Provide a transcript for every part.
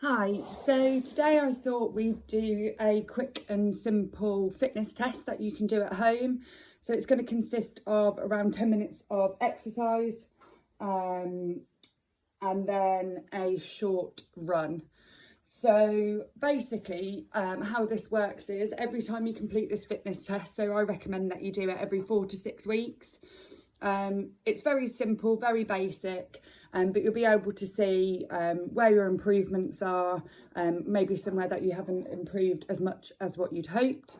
Hi, so today I thought we'd do a quick and simple fitness test that you can do at home. So it's going to consist of around 10 minutes of exercise and then a short run. So basically how this works is every time you complete this fitness test, so I recommend that you do it every 4 to 6 weeks. It's very simple, very basic, but you'll be able to see where your improvements are, maybe somewhere that you haven't improved as much as what you'd hoped.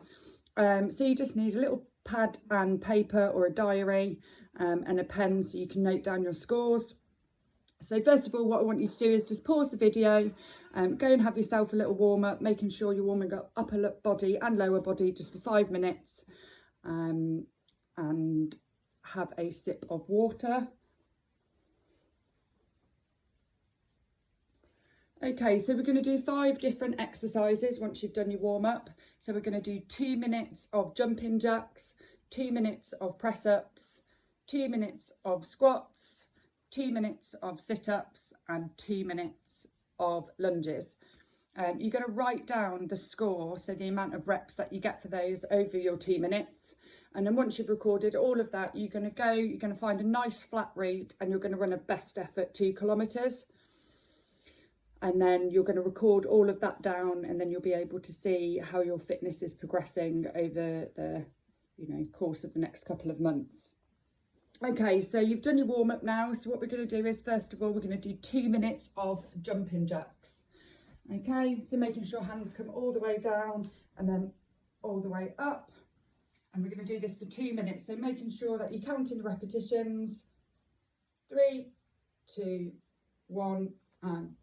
So you just need a little pad and paper or a diary and a pen so you can note down your scores. So first of all, what I want you to do is just pause the video, go and have yourself a little warm up, making sure you're warming up upper body and lower body just for 5 minutes, and have a sip of water. Okay, so we're going to do 5 different exercises once you've done your warm up. So we're going to do 2 minutes of jumping jacks, 2 minutes of press ups, 2 minutes of squats, 2 minutes of sit-ups and 2 minutes of lunges. You're going to write down the score, so the amount of reps that you get for those over your 2 minutes. And then once you've recorded all of that, you're going to find a nice flat route and you're going to run a best effort 2 kilometres. And then you're going to record all of that down, and then you'll be able to see how your fitness is progressing over the course of the next couple of months. Okay, so you've done your warm up now. So what we're going to do is, first of all, we're going to do 2 minutes of jumping jacks. Okay, so making sure hands come all the way down and then all the way up. And we're going to do this for 2 minutes. So making sure that you're counting the repetitions. 3, 2, 1, and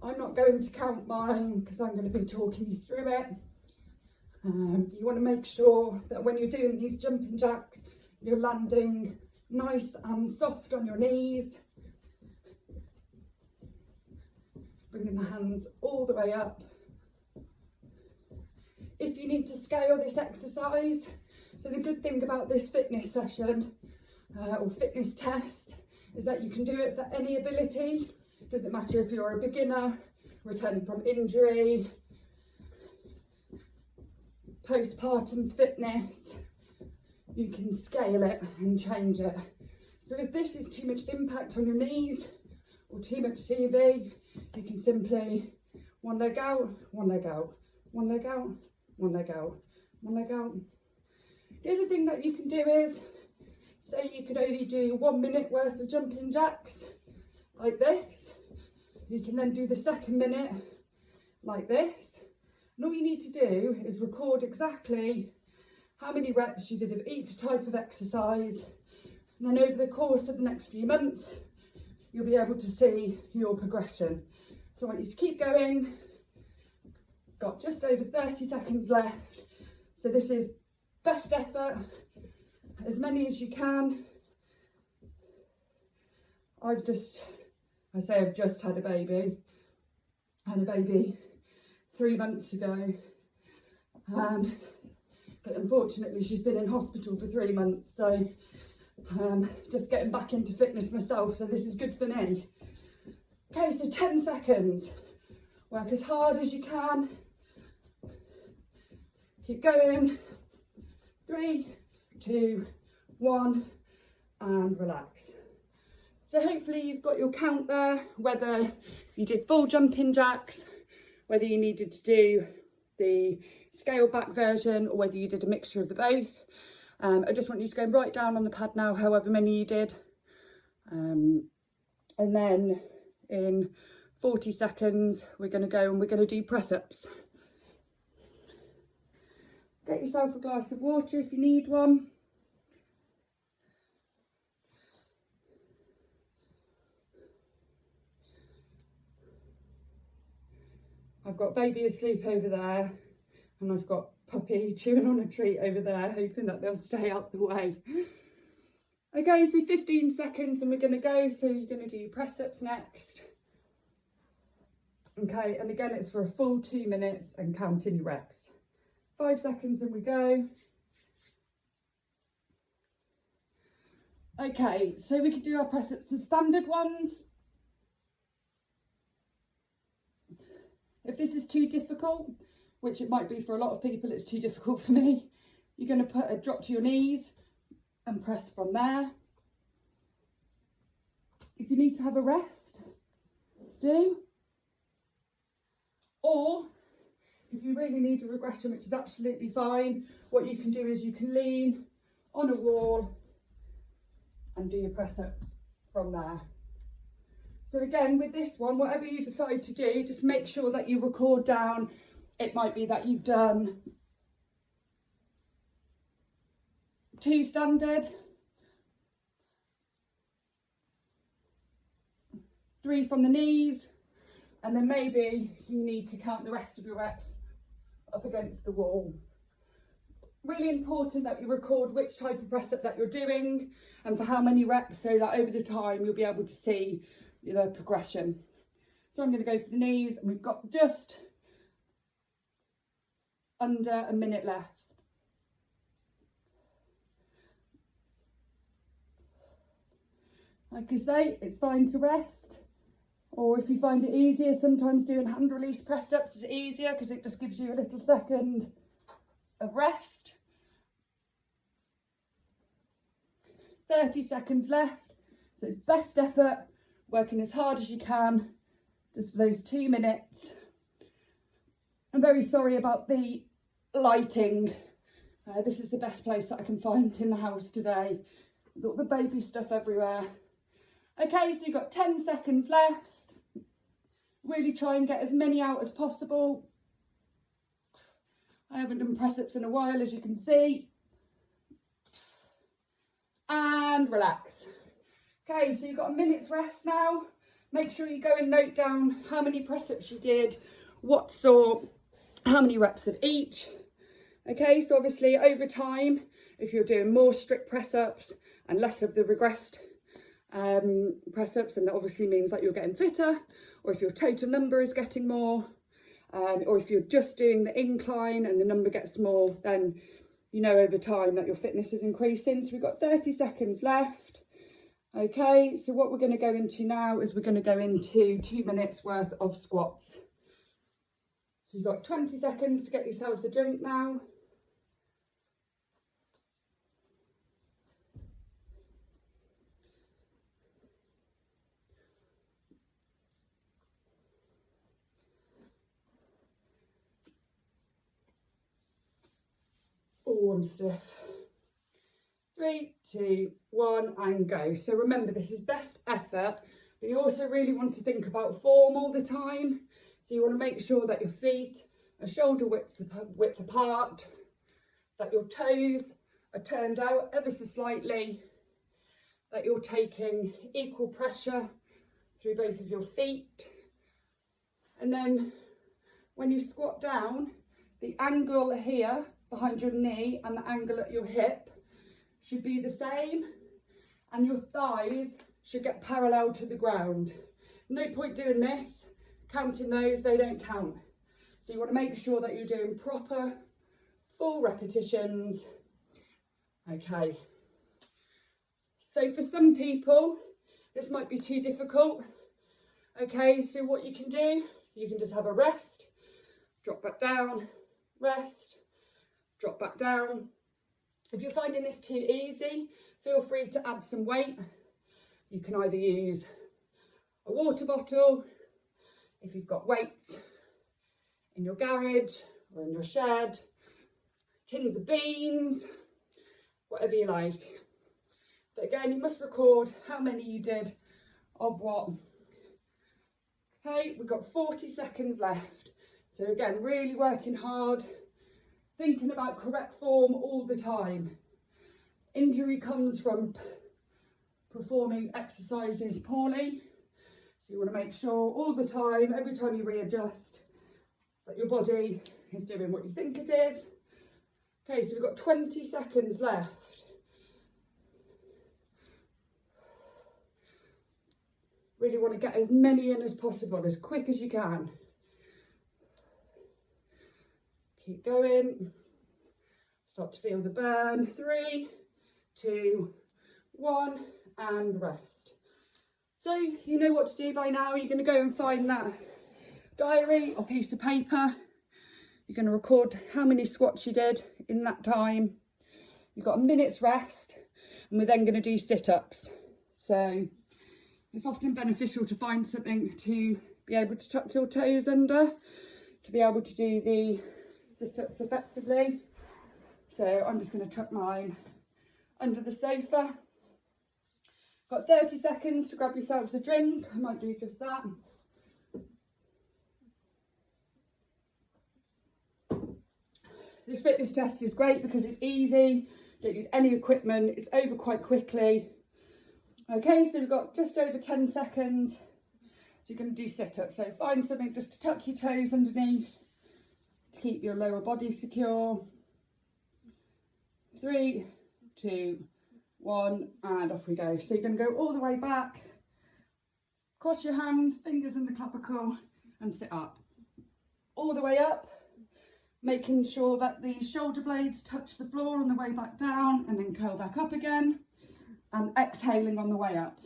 I'm not going to count mine because I'm going to be talking you through it. You want to make sure that when you're doing these jumping jacks, you're landing nice and soft on your knees. Bringing the hands all the way up. If you need to scale this exercise, so the good thing about this fitness session or fitness test is that you can do it for any ability. It doesn't matter if you're a beginner, returning from injury, postpartum fitness, you can scale it and change it. So if this is too much impact on your knees or too much CV, you can simply one leg out, one leg out, one leg out, one leg out, one leg out. The other thing that you can do is, say you could only do 1 minute worth of jumping jacks like this. You can then do the second minute like this. And all you need to do is record exactly how many reps you did of each type of exercise. And then over the course of the next few months, you'll be able to see your progression. So I want you to keep going. Got just over 30 seconds left. So this is best effort, as many as you can. I've just had a baby. I had a baby 3 months ago. But unfortunately she's been in hospital for 3 months. So just getting back into fitness myself, so this is good for me. Okay, so 10 seconds. Work as hard as you can. Keep going. 3, 2, 1, and relax. So hopefully you've got your count there, whether you did full jumping jacks, whether you needed to do the scale back version, or whether you did a mixture of the both. I just want you to go right down on the pad now, however many you did. And then in 40 seconds, we're going to go and we're going to do press ups. Get yourself a glass of water if you need one. I've got baby asleep over there, and I've got puppy chewing on a treat over there, hoping that they'll stay out the way. Okay, so 15 seconds and we're going to go. So you're going to do your press ups next. Okay, and again it's for a full 2 minutes and counting your reps. 5 seconds and we go. Okay, so we could do our press-ups as standard ones. If this is too difficult, which it might be for a lot of people, it's too difficult for me, you're going to put a drop to your knees and press from there. If you need to have a rest, do. Or if you really need a regression, which is absolutely fine, what you can do is you can lean on a wall and do your press-ups from there. So again, with this one, whatever you decide to do, just make sure that you record down. It might be that you've done 2 standard, 3 from the knees, and then maybe you need to count the rest of your reps up against the wall. Really important that you record which type of press up that you're doing and for how many reps, so that over the time you'll be able to see the progression. So I'm going to go for the knees, and we've got just under a minute left. Like I say, it's fine to rest, or if you find it easier, sometimes doing hand release press ups is easier because it just gives you a little second of rest. 30 seconds left, so it's best effort, working as hard as you can just for those 2 minutes. I'm very sorry about the lighting. This is the best place that I can find in the house today, with all the baby stuff everywhere. Okay, so you've got 10 seconds left. Really try and get as many out as possible. I haven't done press-ups in a while, as you can see. And relax. Okay, so you've got a minute's rest now. Make sure you go and note down how many press-ups you did, what sort, how many reps of each. Okay, so obviously over time, if you're doing more strict press-ups and less of the regressed press-ups, and that obviously means that you're getting fitter, or if your total number is getting more, or if you're just doing the incline and the number gets more, then you know over time that your fitness is increasing. So we've got 30 seconds left. Okay, so what we're going to go into now is we're going to go into 2 minutes worth of squats. So you've got 20 seconds to get yourselves a drink now. Oh, I'm stiff. 3, 2, 1, and go. So remember, this is best effort, but you also really want to think about form all the time. So you want to make sure that your feet are shoulder width apart, that your toes are turned out ever so slightly, that you're taking equal pressure through both of your feet. And then when you squat down, the angle here behind your knee and the angle at your hip should be the same, and your thighs should get parallel to the ground. No point doing this, counting those, they don't count. So you want to make sure that you're doing proper, full repetitions. Okay. So for some people, this might be too difficult. Okay, so what you can do, you can just have a rest, drop back down, rest, drop back down. If you're finding this too easy, feel free to add some weight. You can either use a water bottle, if you've got weights in your garage or in your shed, tins of beans, whatever you like. But again, you must record how many you did of what. Okay, we've got 40 seconds left. So again, really working hard, thinking about correct form all the time. Injury comes from performing exercises poorly. So you want to make sure all the time, every time you readjust, that your body is doing what you think it is. Okay, so we've got 20 seconds left. Really want to get as many in as possible, as quick as you can. Keep going. Start to feel the burn. 3, 2, 1 and rest. So you know what to do by now. You're going to go and find that diary or piece of paper. You're going to record how many squats you did in that time. You've got a minute's rest, and we're then going to do sit-ups. So it's often beneficial to find something to be able to tuck your toes under, to be able to do the sit-ups effectively. So I'm just going to tuck mine under the sofa. Got 30 seconds to grab yourselves a drink. I might do just that. This fitness test is great because it's easy, don't need any equipment, it's over quite quickly. Okay, so we've got just over 10 seconds. So you're going to do sit-ups. So find something just to tuck your toes underneath to keep your lower body secure. 3, 2, 1, and off we go. So you're going to go all the way back, cross your hands, fingers in the clavicle, and sit up. All the way up, making sure that the shoulder blades touch the floor on the way back down, and then curl back up again, and exhaling on the way up.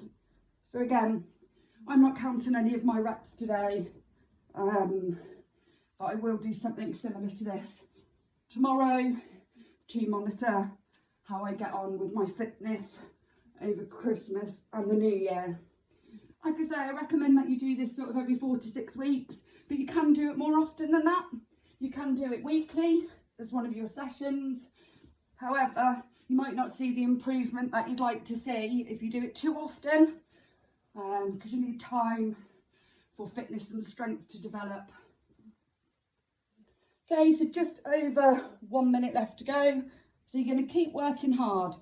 So again, I'm not counting any of my reps today, but I will do something similar to this tomorrow to monitor how I get on with my fitness over Christmas and the New Year. Like I say, I recommend that you do this sort of every 4 to 6 weeks, but you can do it more often than that. You can do it weekly as one of your sessions. However, you might not see the improvement that you'd like to see if you do it too often, because you need time for fitness and strength to develop. Okay, so just over 1 minute left to go. So you're going to keep working hard.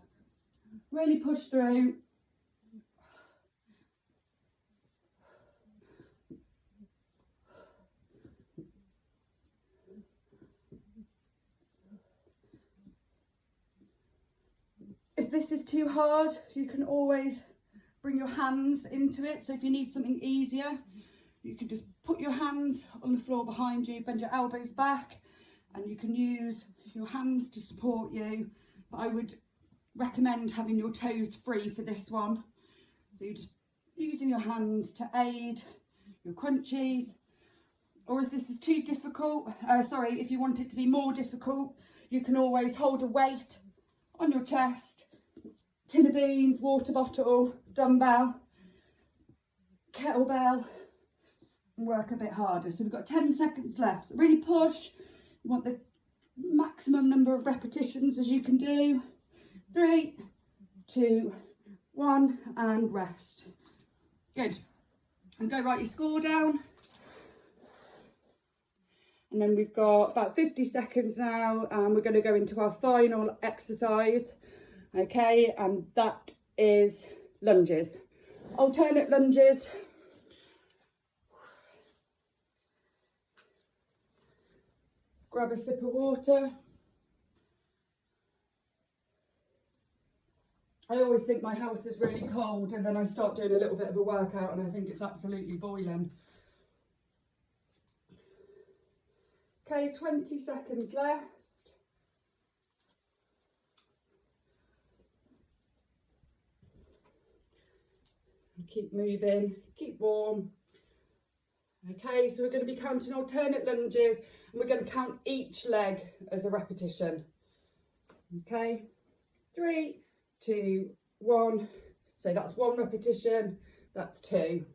Really push through. If this is too hard, you can always bring your hands into it. So if you need something easier, you can just put your hands on the floor behind you, bend your elbows back, and you can use your hands to support you. But I would recommend having your toes free for this one. So you're just using your hands to aid your crunchies. Or if this is too difficult, if you want it to be more difficult, you can always hold a weight on your chest, tin of beans, water bottle, dumbbell, kettlebell, and work a bit harder. So we've got 10 seconds left. So really push. You want the maximum number of repetitions as you can do. 3, 2, 1, and rest. Good. And go write your score down. And then we've got about 50 seconds now, and we're going to go into our final exercise. Okay, and that is lunges. Alternate lunges. Grab a sip of water. I always think my house is really cold, and then I start doing a little bit of a workout and I think it's absolutely boiling. Okay, 20 seconds left. Keep moving, keep warm. Okay, so we're going to be counting alternate lunges, and we're going to count each leg as a repetition. Okay, 3, 2, 1. So that's 1 repetition, that's 2.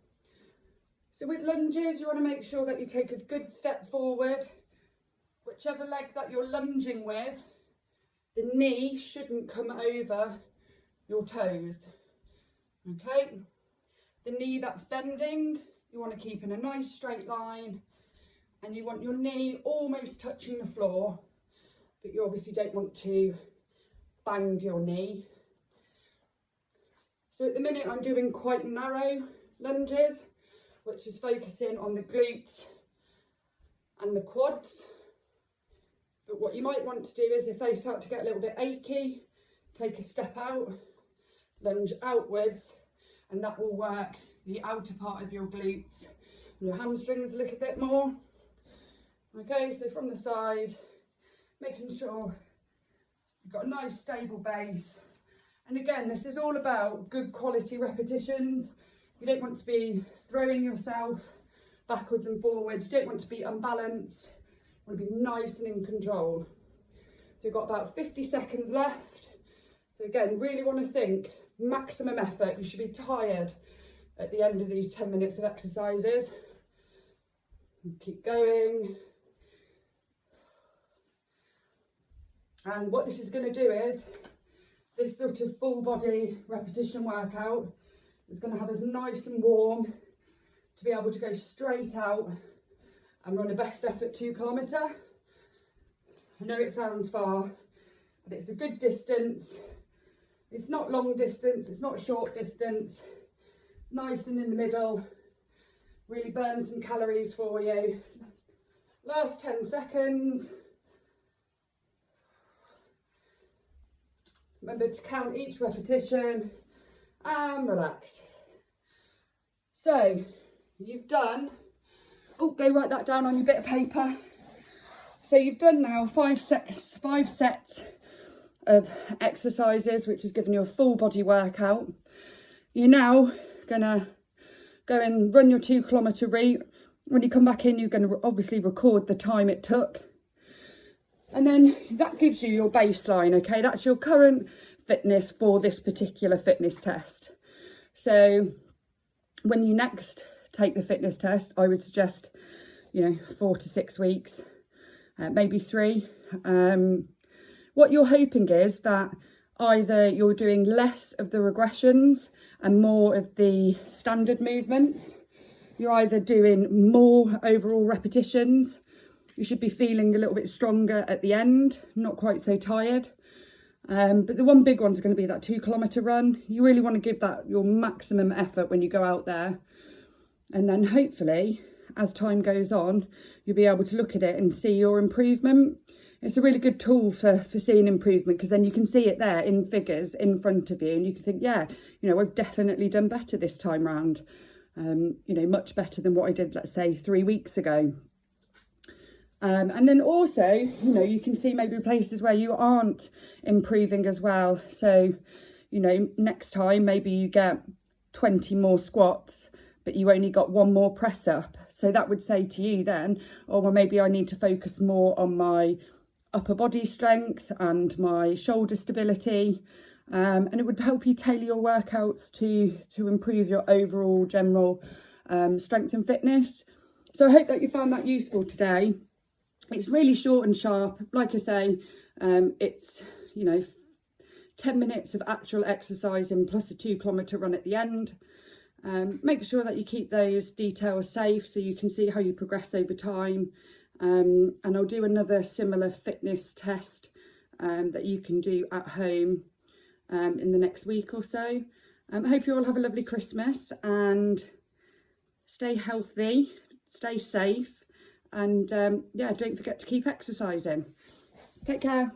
So with lunges, you want to make sure that you take a good step forward. Whichever leg that you're lunging with, the knee shouldn't come over your toes. Okay, the knee that's bending, you want to keep in a nice straight line, and you want your knee almost touching the floor, but you obviously don't want to bang your knee. So at the minute I'm doing quite narrow lunges, which is focusing on the glutes and the quads. But what you might want to do is, if they start to get a little bit achy, take a step out, lunge outwards, and that will work the outer part of your glutes and your hamstrings a little bit more. Okay, so from the side, making sure you've got a nice stable base, And again, this is all about good quality repetitions. You don't want to be throwing yourself backwards and forwards. You don't want to be unbalanced. You want to be nice and in control. So we've got about 50 seconds left. So again, really want to think maximum effort. You should be tired at the end of these 10 minutes of exercises. Keep going. And what this is going to do is, this sort of full body repetition workout is going to have us nice and warm to be able to go straight out and run a best effort 2 kilometre. I know it sounds far, but it's a good distance. It's not long distance, it's not short distance. It's nice and in the middle. Really burn some calories for you. Last 10 seconds. Remember to count each repetition and relax. So you've done, oh, go write that down on your bit of paper. So you've done now 5 sets of exercises, which has given you a full body workout. You're now gonna go and run your 2 kilometre route. When you come back in, you're going to obviously record the time it took. And then that gives you your baseline, okay? That's your current fitness for this particular fitness test. So when you next take the fitness test, I would suggest, 4 to 6 weeks, maybe 3. What you're hoping is that either you're doing less of the regressions and more of the standard movements. You're either doing more overall repetitions. You should be feeling a little bit stronger at the end, not quite so tired. But the one big one's going to be that 2 kilometre run. You really want to give that your maximum effort when you go out there. And then hopefully, as time goes on, you'll be able to look at it and see your improvement. It's a really good tool for seeing improvement, because then you can see it there in figures in front of you and you can think, yeah, I've definitely done better this time round. Much better than what I did, let's say, 3 weeks ago. And then also, you can see maybe places where you aren't improving as well. So, next time maybe you get 20 more squats, but you only got 1 more press up. So that would say to you then, oh, well, maybe I need to focus more on my upper body strength and my shoulder stability. And it would help you tailor your workouts to improve your overall general strength and fitness. So I hope that you found that useful today. It's really short and sharp. Like I say, it's 10 minutes of actual exercising plus a 2 kilometre run at the end. Make sure that you keep those details safe so you can see how you progress over time. And I'll do another similar fitness test that you can do at home in the next week or so. I hope you all have a lovely Christmas and stay healthy, stay safe, and don't forget to keep exercising. Take care.